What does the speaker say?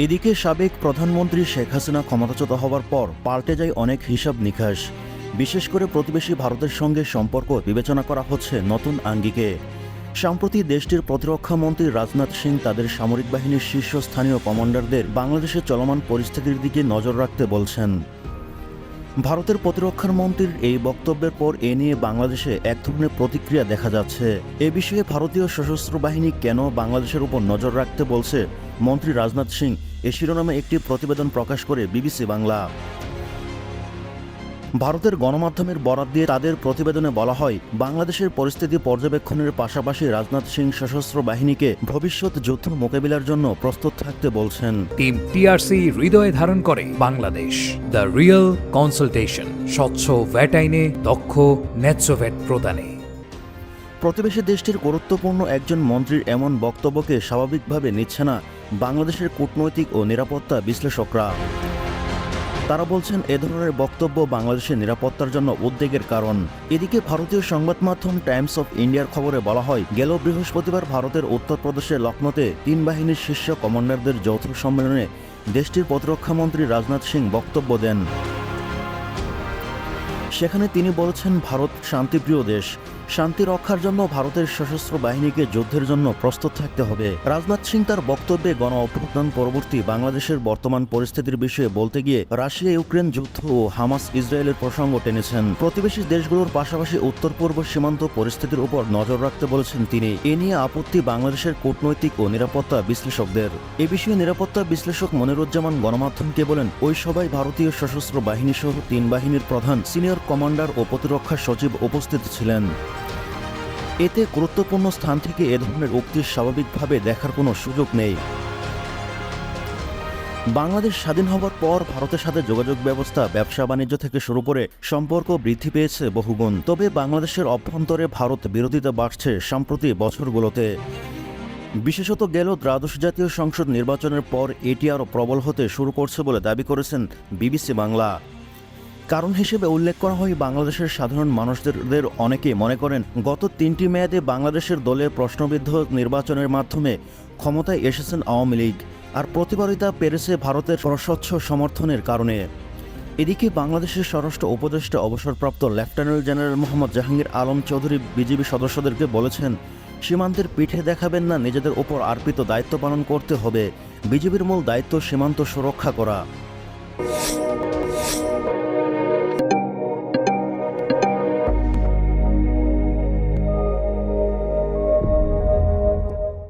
এদিকে সাবেক প্রধানমন্ত্রী শেখ হাসিনা ক্ষমতাচ্যুত হওয়ার পর পাল্টে যায় অনেক হিসাব নিকাশ। বিশেষ করে প্রতিবেশী ভারতের সঙ্গে সম্পর্ক বিবেচনা করা হচ্ছে নতুন আঙ্গিকে। সম্প্রতি দেশটির প্রতিরক্ষা মন্ত্রী রাজনাথ সিং তাদের সামরিক বাহিনীর শীর্ষস্থানীয় কমান্ডারদের বাংলাদেশে চলমান পরিস্থিতির দিকে নজর রাখতে বলছেন। ভারতের প্রতিরক্ষা মন্ত্রীর এই বক্তব্যের পর এ নিয়ে বাংলাদেশে এক ধরনের প্রতিক্রিয়া দেখা যাচ্ছে। এ বিষয়ে ভারতীয় সশস্ত্র বাহিনী কেন বাংলাদেশের উপর নজর রাখতে বলছে মন্ত্রী রাজনাথ সিং, এ শিরোনামে একটি প্রতিবেদন প্রকাশ করে বিবিসি বাংলা। ভারতের গণমাধ্যমের বরাত দিয়ে তাদের প্রতিবেদনে বলা হয়, বাংলাদেশের পরিস্থিতি পর্যবেক্ষণের পাশাপাশি রাজনাথ সিং সশস্ত্র বাহিনীকে ভবিষ্যৎ যুদ্ধ মোকাবিলার জন্য প্রস্তুত থাকতে বলছেন। টিম টিআরসি হৃদয়ে ধারণ করে বাংলাদেশ, দ্য রিয়েল কনসালটেশন, স্বচ্ছ ভ্যাট আইনে দক্ষ ন্যায্য ভ্যাট প্রদানে। প্রতিবেশী দেশটির গুরুত্বপূর্ণ একজন মন্ত্রীর এমন বক্তব্যকে স্বাভাবিকভাবে নিচ্ছে না বাংলাদেশের কূটনৈতিক ও নিরাপত্তা বিশ্লেষকরা। তারা বলছেন, এ ধরনের বক্তব্য বাংলাদেশের নিরাপত্তার জন্য উদ্বেগের কারণ। এদিকে ভারতীয় সংবাদ মাধ্যম টাইমস অফ ইন্ডিয়ার খবরে বলা হয়, গেল বৃহস্পতিবার ভারতের উত্তরপ্রদেশের লখনৌতে তিন বাহিনীর শীর্ষ কমান্ডারদের যৌথ সম্মেলনে দেশটির প্রতিরক্ষামন্ত্রী রাজনাথ সিং বক্তব্য দেন। সেখানে তিনি বলেছেন, ভারত শান্তিপ্রিয় দেশ। শান্তি রক্ষার জন্য ভারতের সশস্ত্র বাহিনীকে যুদ্ধের জন্য প্রস্তুত থাকতে হবে। রাজনাথ সিং তার বক্তব্যে গণ অভ্যুত্থান পরবর্তী বাংলাদেশের বর্তমান পরিস্থিতির বিষয়ে বলতে গিয়ে রাশিয়া ইউক্রেন যুদ্ধ ও হামাস ইসরায়েলের প্রসঙ্গ টেনেছেন। প্রতিবেশী দেশগুলোর পাশাপাশি উত্তর পূর্ব সীমান্ত পরিস্থিতির উপর নজর রাখতে বলেছেন তিনি। এ নিয়ে আপত্তি বাংলাদেশের কূটনৈতিক ও নিরাপত্তা বিশ্লেষকদের। এ বিষয়ে নিরাপত্তা বিশ্লেষক মনিরুজ্জামান গণমাধ্যমকে বলেন, ওই সভায় ভারতীয় সশস্ত্র বাহিনী সহ তিন বাহিনীর প্রধান, সিনিয়র কমান্ডার ও প্রতিরক্ষা সচিব উপস্থিত ছিলেন। এতে গুরুত্বপূর্ণ স্থান থেকে এ ধরনের উক্তি স্বাভাবিকভাবে দেখার কোনো সুযোগ নেই। বাংলাদেশ স্বাধীন হওয়ার পর ভারতের সাথে যোগাযোগ ব্যবস্থা, ব্যবসা বাণিজ্য থেকে শুরু করে সম্পর্ক বৃদ্ধি পেয়েছে বহুগুণ। তবে বাংলাদেশের অভ্যন্তরে ভারত বিরোধিতা বাড়ছে সাম্প্রতিক বছরগুলোতে। বিশেষত গেল দ্বাদশ জাতীয় সংসদ নির্বাচনের পর এটি আরও প্রবল হতে শুরু করছে বলে দাবি করেছেন বিবিসি বাংলা। কারণ হিসেবে উল্লেখ করা হয়, বাংলাদেশের সাধারণ মানুষদের অনেকে মনে করেন গত 3টি মেয়াদে বাংলাদেশের দলের প্রশ্নবিদ্ধ নির্বাচনের মাধ্যমে ক্ষমতায় এসেছেন আওয়ামী লীগ, আর প্রতিবারই তা পেরেছে ভারতের প্রস্বচ্ছ সমর্থনের কারণে। এদিকে বাংলাদেশের স্বরাষ্ট্র উপদেষ্টা অবসরপ্রাপ্ত lieutenant general Mohammad Jahangir Alam Chowdhury BGB সদস্যদেরকে বলেছেন, সীমান্তের পিঠে দেখাবেন না, নিজেদের ওপর আর্পিত দায়িত্ব পালন করতে হবে। বিজিবির মূল দায়িত্ব সীমান্ত সুরক্ষা করা।